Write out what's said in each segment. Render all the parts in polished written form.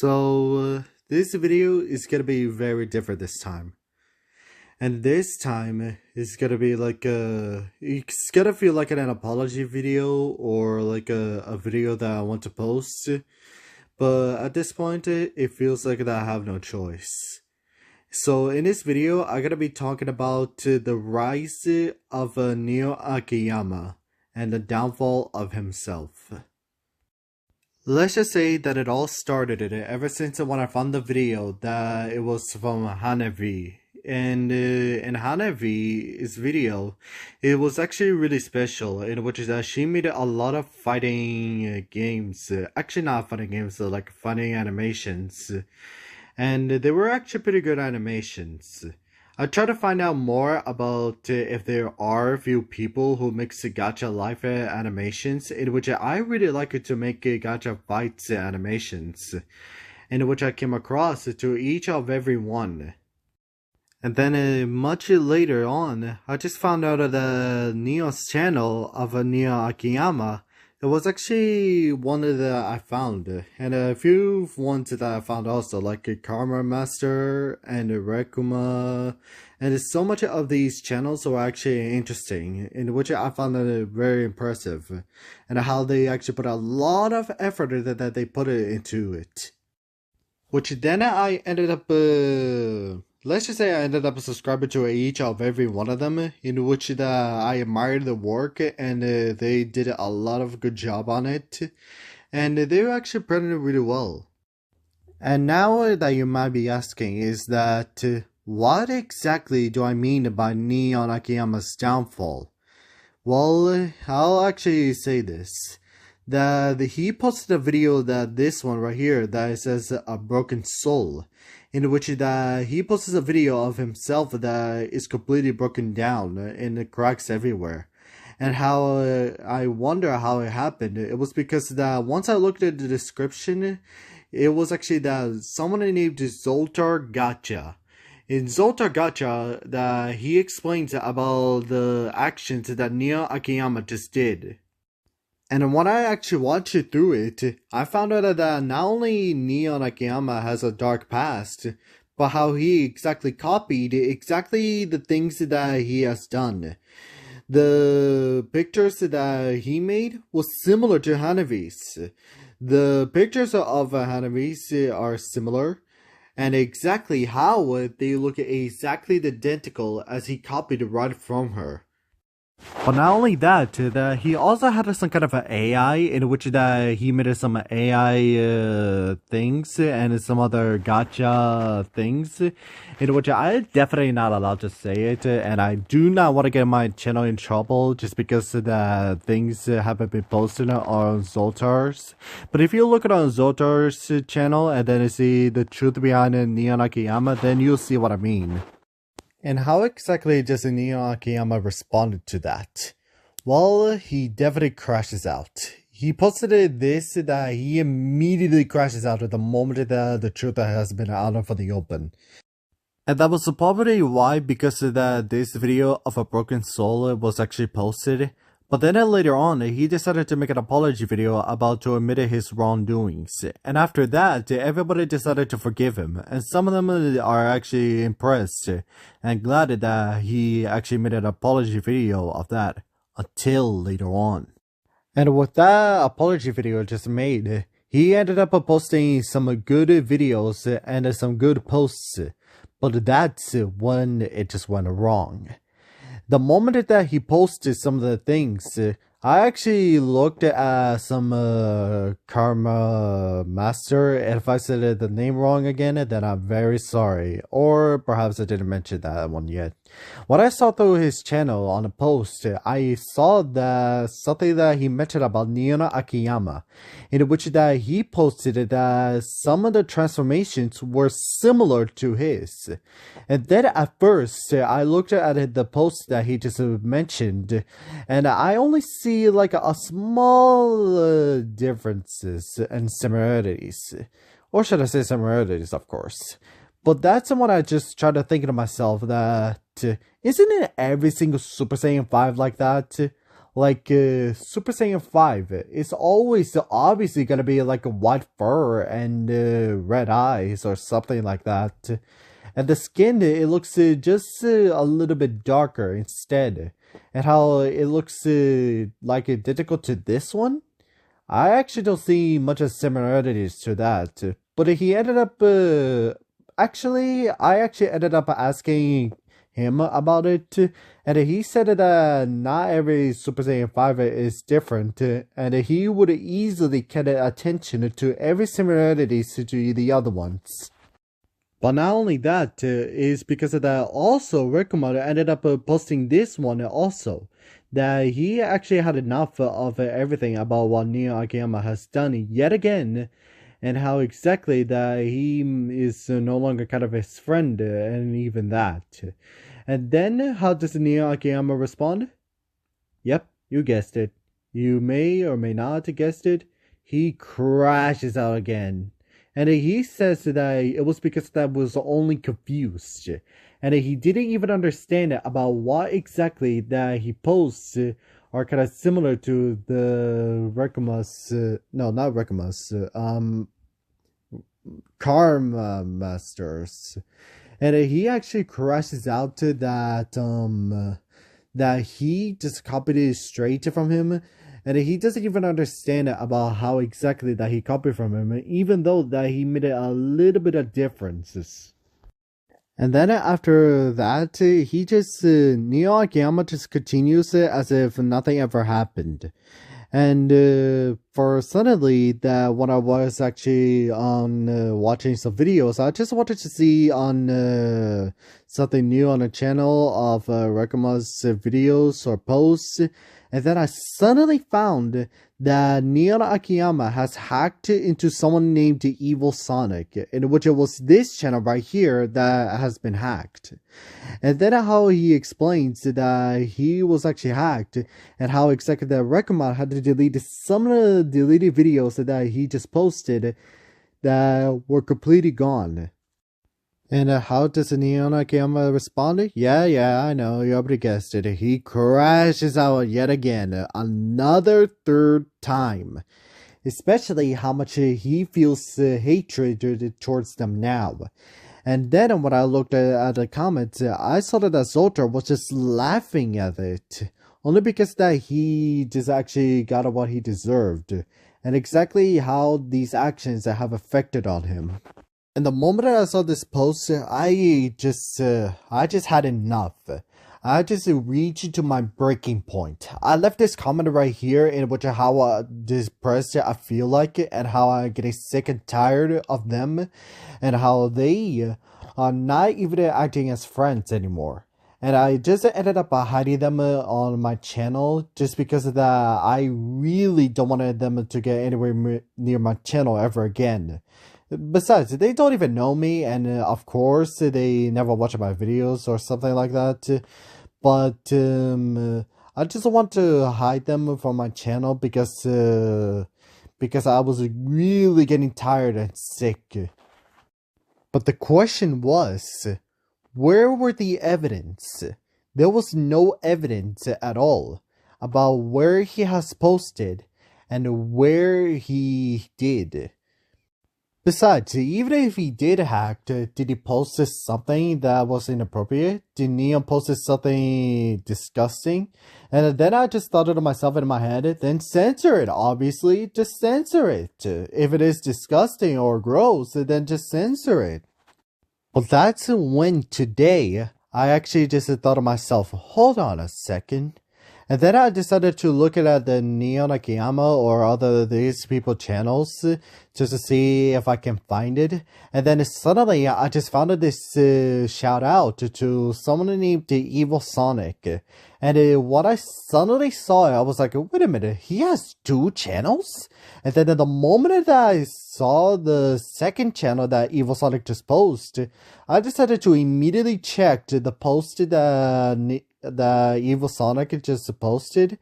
This video is gonna be very different this time. And this time is gonna be it's gonna feel like an apology video or like a video that I want to post. But at this point, it feels like that I have no choice. So in this video, I'm gonna be talking about the rise of Neon Akiyama and the downfall of himself. Let's just say that it all started ever since when I found the video that it was from Hanavi. And in Hanavi's video, it was actually really special, in which is that she made a lot of fighting games. Actually not fighting games, like fighting animations. And they were actually pretty good animations. I tried to find out more about if there are a few people who makes gacha live animations, in which I really like it to make gacha fights animations, in which I came across to each of every one. And then much later on, I just found out that Neon's channel of Neon Akiyama, it was actually one that I found, and a few ones that I found also, like Karma Master and Rekuma, and so much of these channels were actually interesting, in which I found it very impressive, and how they actually put a lot of effort that they put into it. Which then I ended up, let's just say I ended up subscribing to each of every one of them, in which I admired the work, and they did a lot of good job on it, and they were actually presented really well. And now that you might be asking is that, what exactly do I mean by Neon Akiyama's downfall? Well, I'll actually say this. That he posted a video that this one right here that says a broken soul, in which that he posts a video of himself that is completely broken down and it cracks everywhere. And how I wonder how it happened. It was because that once I looked at the description, it was actually that someone named Zoltar Gacha. In Zoltar Gacha, that he explains about the actions that Neon Akiyama just did. And when I actually watched through it, I found out that not only Neon Akiyama has a dark past, but how he exactly copied exactly the things that he has done. The pictures that he made was similar to Hanavi's. The pictures of Hanavi's are similar, and exactly how they look exactly identical as he copied right from her. But not only that, he also had some kind of an AI in which that he made some AI things and some other gacha things, in which I definitely not allowed to say it, and I do not want to get my channel in trouble just because the things haven't been posted on Zoltar's. But if you look at on Zoltar's channel and then you see the truth behind Neon Akiyama, then you'll see what I mean. And how exactly does Neon Akiyama respond to that? Well, he definitely crashes out. He posted this that he immediately crashes out at the moment that the truth has been out for the open. And that was probably why, because this video of a broken soul was actually posted. But then later on, he decided to make an apology video about to admit his wrongdoings. And after that, everybody decided to forgive him. And some of them are actually impressed and glad that he actually made an apology video of that until later on. And with that apology video just made, he ended up posting some good videos and some good posts. But that's when it just went wrong. The moment that he posted some of the things, I actually looked at some Karma Master, and if I said the name wrong again, then I'm very sorry. Or perhaps I didn't mention that one yet. When I saw through his channel on a post, I saw that something that he mentioned about Neon Akiyama, in which that he posted that some of the transformations were similar to his. And then at first, I looked at the post that he just mentioned, and I only see like a small differences and similarities. Or should I say similarities, of course. But that's what I just tried to think to myself that, isn't it every single Super Saiyan 5 like that? like Super Saiyan 5, it's always obviously gonna be like a white fur and red eyes or something like that. And the skin, it looks just a little bit darker instead. And how it looks like identical to this one, I actually don't see much of similarities to that. But he ended up, I actually ended up asking him about it, and he said that not every Super Saiyan 5 is different, and he would easily get attention to every similarities to the other ones. But not only that, is because of that also Rikumaru ended up posting this one also. That he actually had enough of everything about what Neon Akiyama has done yet again. And how exactly that he is no longer kind of his friend and even that. And then how does Neon Akiyama respond? Yep, you guessed it. You may or may not have guessed it. He crashes out again. And he says that it was because that was only confused. And he didn't even understand about what exactly that he posts are kind of similar to the Rekuma's, no, not Rekuma's, Karma Masters. And he actually crashes out to that, that he just copied it straight from him. And he doesn't even understand about how exactly that he copied from him, even though that he made a little bit of differences. And then after that, he just, Neo Akiyama just continues it as if nothing ever happened. And for suddenly that when I was actually on watching some videos, I just wanted to see on something new on the channel of Rekuma's videos or posts. And then I suddenly found that Neon Akiyama has hacked into someone named Evil Sonic, in which it was this channel right here that has been hacked. And then how he explains that he was actually hacked, and how exactly that Rekuma had to delete some of the deleted videos that he just posted that were completely gone. And how does Neon Akiyama respond? Yeah, I know, you already guessed it. He crashes out yet again, another third time. Especially how much he feels hatred towards them now. And then when I looked at the comments, I saw that Zoltar was just laughing at it. Only because that he just actually got what he deserved. And exactly how these actions have affected on him. And the moment I saw this post, I just had enough. I just reached to my breaking point. I left this comment right here in which how depressed I feel like it, and how I'm getting sick and tired of them, and how they are not even acting as friends anymore. And I just ended up hiding them on my channel just because of that. I really don't want them to get anywhere near my channel ever again. Besides, they don't even know me, and of course, they never watch my videos or something like that. But I just want to hide them from my channel because I was really getting tired and sick. But the question was, where were the evidence? There was no evidence at all about where he has posted and where he did. Besides, even if he did hack, did he post something that was inappropriate? Did Neon post something disgusting? And then I just thought to myself in my head, then censor it, obviously. Just censor it. If it is disgusting or gross, then just censor it. Well, that's when today, I actually just thought to myself, hold on a second. And then I decided to look at the Neon Akiyama or other these people channels just to see if I can find it. And then suddenly I just found this shout out to someone named Evil Sonic. And what I suddenly saw, I was like, wait a minute, he has 2 channels? And then the moment that I saw the second channel that Evil Sonic just posted, I decided to immediately check the post the Evil Sonic just posted.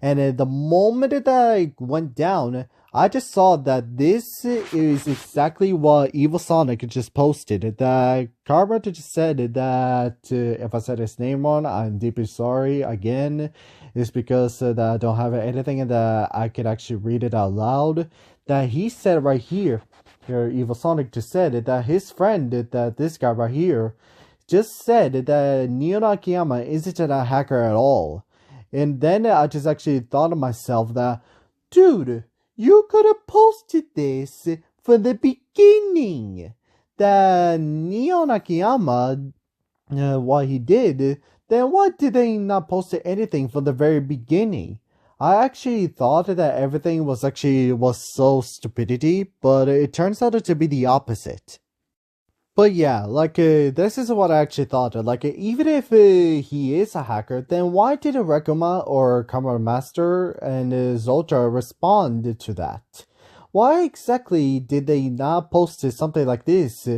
And the moment that I went down, I just saw that this is exactly what Evil Sonic just posted. That Karma just said that if I said his name wrong, I'm deeply sorry again. It's because that I don't have anything that I can actually read it out loud. That he said right here, Evil Sonic just said that his friend, that this guy right here, just said that Neon Akiyama isn't a hacker at all. And then I just actually thought to myself that, dude, you could have posted this from the beginning. That Neon Akiyama, what he did, then why did they not post anything from the very beginning? I actually thought that everything was so stupidity, but it turns out to be the opposite. But yeah, this is what I actually thought. Even if he is a hacker, then why didn't Rekuma or Camera Master and Zoltar respond to that? Why exactly did they not post something like this?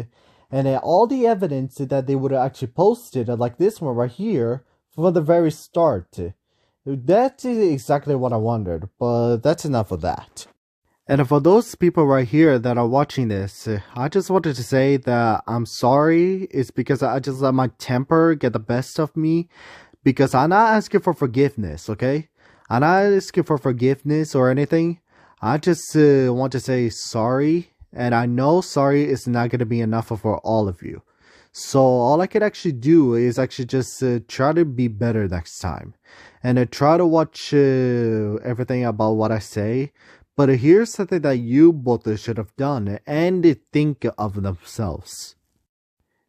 And all the evidence that they would have actually posted, like this one right here, from the very start. That is exactly what I wondered, but that's enough of that. And for those people right here that are watching this, I just wanted to say that I'm sorry. It's because I just let my temper get the best of me. Because I'm not asking for forgiveness, okay? I'm not asking for forgiveness or anything. I just want to say sorry. And I know sorry is not going to be enough for all of you. So all I can actually do is actually just try to be better next time. And try to watch everything about what I say. But here's something that you both should have done and think of themselves.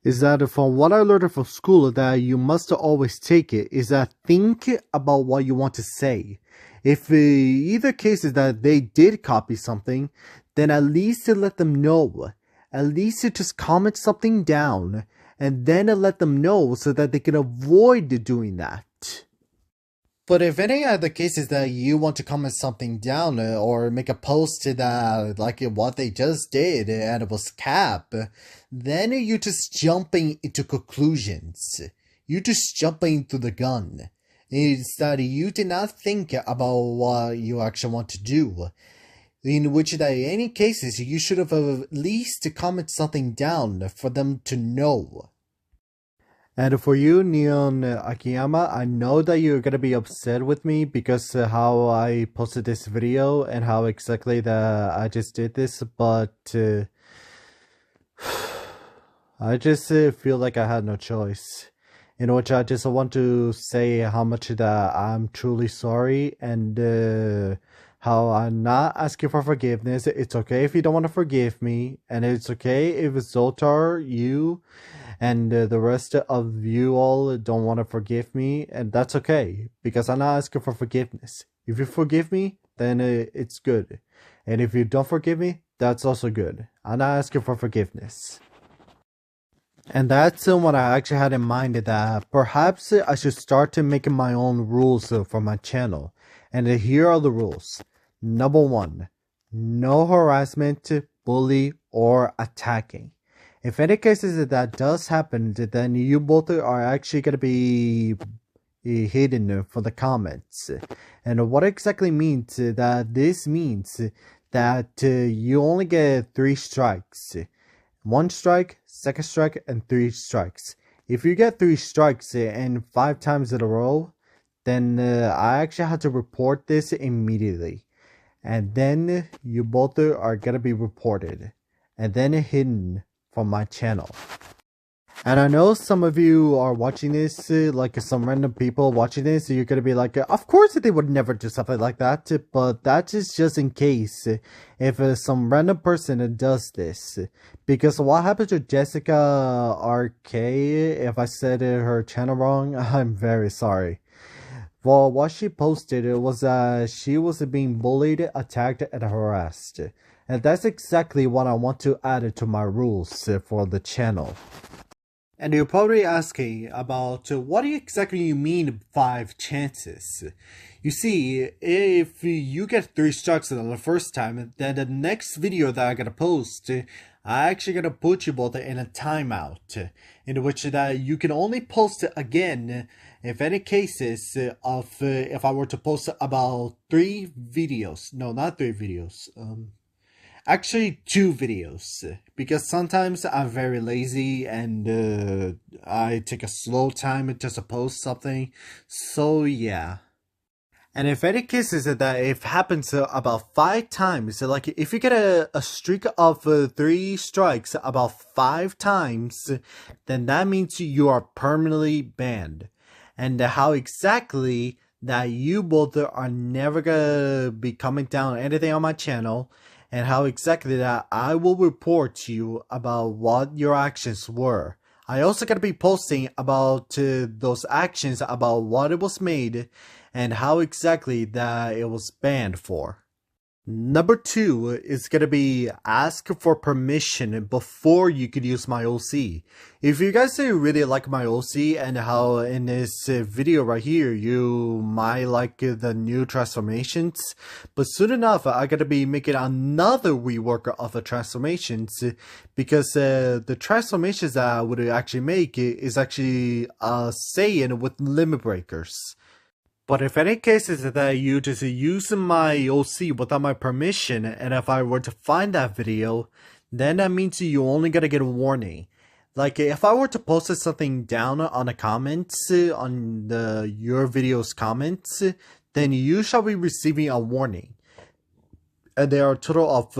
Is that from what I learned from school that you must always take it is that think about what you want to say. If either case is that they did copy something, then at least let them know. At least just comment something down and then let them know so that they can avoid doing that. But if any other cases that you want to comment something down or make a post that like what they just did and it was cap, then you just jumping into conclusions. You just jumping to the gun. It's that you did not think about what you actually want to do. In which that in any cases you should have at least comment something down for them to know. And for you, Neon Akiyama, I know that you're gonna be upset with me because how I posted this video and how exactly that I just did this, but I just feel like I had no choice. In which I just want to say how much that I'm truly sorry and how I'm not asking for forgiveness. It's okay if you don't want to forgive me, and it's okay if Zoltar, you, and the rest of you all don't want to forgive me, and that's okay, because I'm not asking for forgiveness. If you forgive me, then it's good. And if you don't forgive me, that's also good. I'm not asking for forgiveness. And that's what I actually had in mind, that perhaps I should start to making my own rules for my channel. And here are the rules. Number 1, no harassment, bully, or attacking. If any cases that does happen, then you both are actually going to be hidden for the comments. And what exactly means that this means that you only get 3 strikes. 1 strike, 2nd strike, and 3 strikes. If you get 3 strikes and 5 times in a row, then I actually had to report this immediately. And then you both are going to be reported and then hidden from my channel. And I know some of you are watching this, like some random people watching this, you're gonna be like, of course they would never do something like that, but that is just in case if some random person does this. Because what happened to Jessica RK, if I said her channel wrong, I'm very sorry. Well, what she posted was that she was being bullied, attacked, and harassed. And that's exactly what I want to add to my rules for the channel. And you're probably asking about what exactly you mean 5 chances. You see, if you get 3 strikes on the first time, then the next video that I'm gonna post, I actually gonna put you both in a timeout, in which that you can only post again if any cases of if I were to post about 3 videos. No, not 3 videos. Actually, 2 videos, because sometimes I'm very lazy and I take a slow time just to post something. So yeah. And if any cases that if happens about 5 times, like if you get a streak of 3 strikes about 5 times, then that means you are permanently banned. And how exactly that you both are never gonna be coming down anything on my channel, and how exactly that I will report to you about what your actions were. I also gotta be posting about those actions, about what it was made, and how exactly that it was banned for. Number 2 is gonna be ask for permission before you could use my OC. If you guys really like my OC and how in this video right here you might like the new transformations, but soon enough I gotta be making another rework of the transformations, because the transformations that I would actually make is actually Saiyan with limit breakers. But if any cases that you just use my OC without my permission, and if I were to find that video, then that means you only gotta get a warning. Like if I were to post something down on the comments, on your video's comments, then you shall be receiving a warning. And there are a total of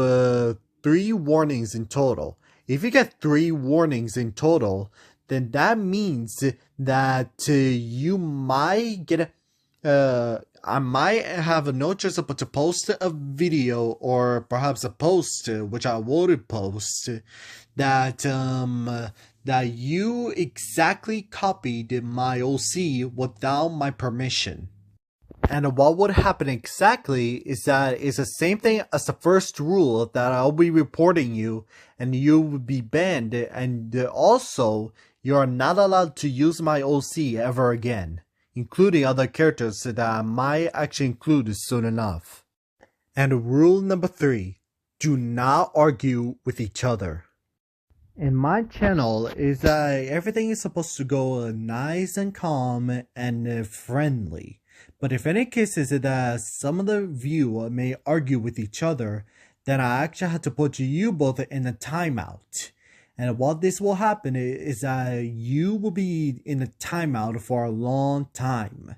3 warnings in total. If you get 3 warnings in total, then that means that you might get I might have no choice but to post a video, or perhaps a post, which I would post, that that you exactly copied my OC without my permission. And what would happen exactly is that it's the same thing as the first rule, that I'll be reporting you and you will be banned, and also you are not allowed to use my OC ever again, including other characters that I might actually include soon enough. And rule number 3, do not argue with each other. In my channel is that everything is supposed to go nice and calm and friendly. But if any cases that some of the view may argue with each other, then I actually had to put you both in a timeout. And what this will happen is that you will be in a timeout for a long time.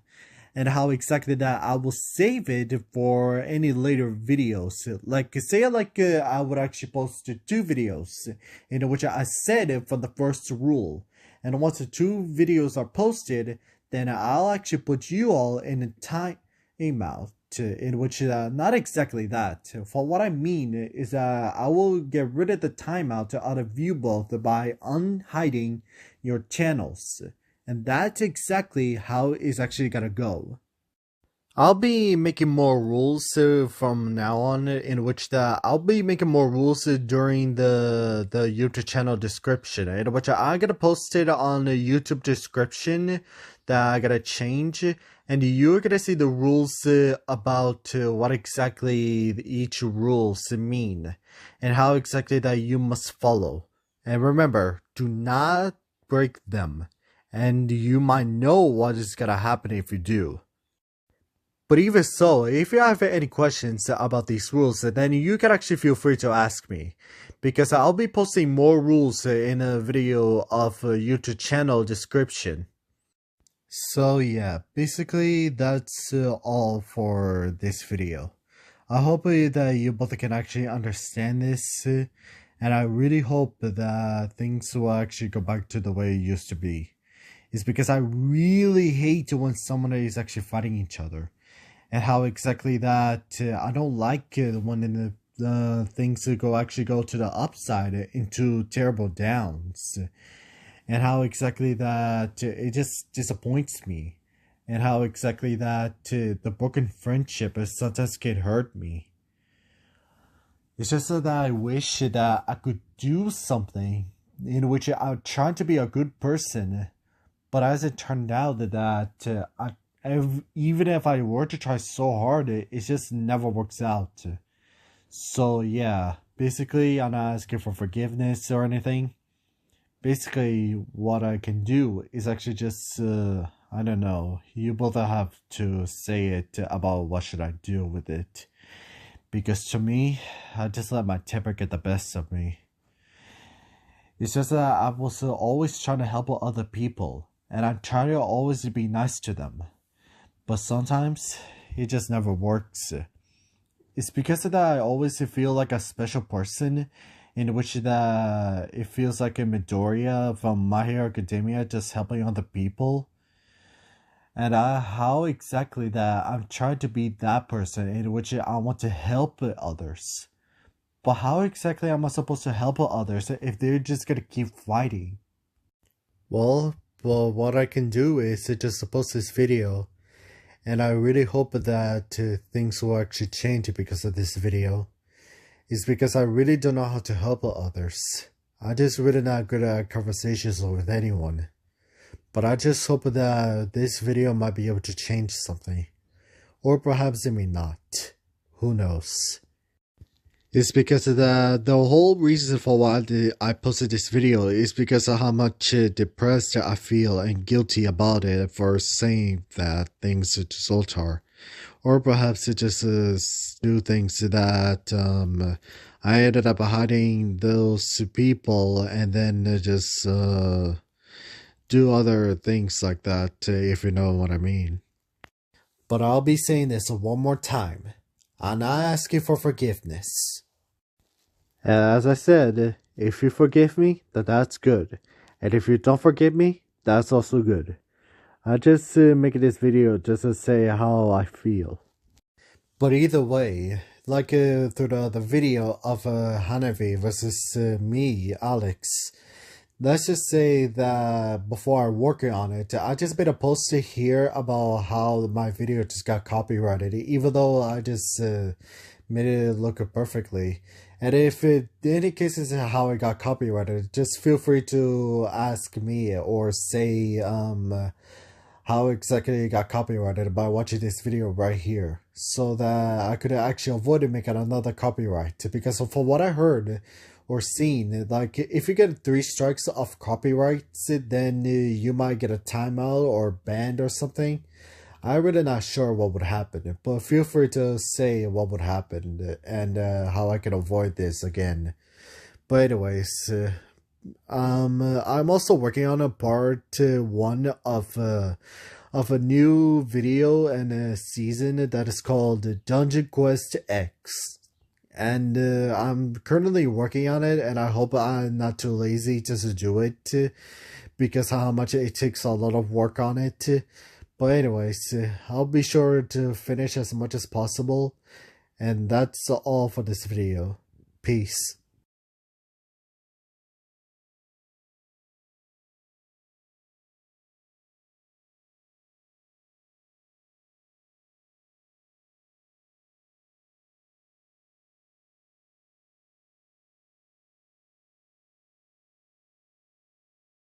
And how exactly that I will save it for any later videos. Like say I would actually post 2 videos in which I said it for the first rule. And once the 2 videos are posted, then I'll actually put you all in a timeout. In which not exactly that. For what I mean is that I will get rid of the timeout out of you both by unhiding your channels. And that's exactly how it's actually gonna go. I'll be making more rules from now on, in which I'll be making more rules during the YouTube channel description, in which I'm gonna post it on the YouTube description that I gotta change, and you're gonna see the rules about what exactly each rules mean, and how exactly that you must follow. And remember, do not break them, and you might know what is gonna happen if you do. But even so, if you have any questions about these rules, then you can actually feel free to ask me, because I'll be posting more rules in a video of YouTube channel description. So yeah, basically that's all for this video. I hope that you both can actually understand this, and I really hope that things will actually go back to the way it used to be. It's because I really hate when someone is actually fighting each other. And how exactly that I don't like when the things actually go to the upside into terrible downs, and how exactly that it just disappoints me, and how exactly that the broken friendship sometimes can hurt me. It's just that I wish that I could do something in which I'm trying to be a good person, but as it turned out that even if I were to try so hard, it just never works out. So yeah, basically I'm not asking for forgiveness or anything. Basically what I can do is actually just, I don't know, you both have to say it about what should I do with it. Because to me, I just let my temper get the best of me. It's just that I was always trying to help other people, and I try to always be nice to them. But sometimes, it just never works. It's because of that I always feel like a special person, in which that it feels like a Midoriya from My Hero Academia just helping other people. And how exactly that I'm trying to be that person in which I want to help others. But how exactly am I supposed to help others if they're just gonna keep fighting? Well, what I can do is to just post this video. And I really hope that things will actually change because of this video. It's because I really don't know how to help others. I just really not good at conversations with anyone. But I just hope that this video might be able to change something. Or perhaps it may not. Who knows? It's because of the whole reason for why I posted this video is because of how much depressed I feel and guilty about it for saying that things just are. Or perhaps it just do things that I ended up hiding those people and then just do other things like that, if you know what I mean. But I'll be saying this one more time. I'm not asking for forgiveness. As I said, if you forgive me, then that's good. And if you don't forgive me, that's also good. I just make this video just to say how I feel. But either way, like through the video of Hanabi versus me, Alex, let's just say that before I work on it, I just made a post here about how my video just got copyrighted, even though I just made it look perfectly. And if it, in any cases how it got copyrighted, just feel free to ask me or say how exactly it got copyrighted by watching this video right here, so that I could actually avoid making another copyright. Because from what I heard or seen, like if you get 3 strikes of copyrights, then you might get a timeout or banned or something. I'm really not sure what would happen, but feel free to say what would happen and how I can avoid this again. But anyways, I'm also working on a part 1 of a new video and a season that is called Dungeon Quest X. And I'm currently working on it, and I hope I'm not too lazy just to do it, because how much it takes a lot of work on it. But anyways, I'll be sure to finish as much as possible, and that's all for this video. Peace.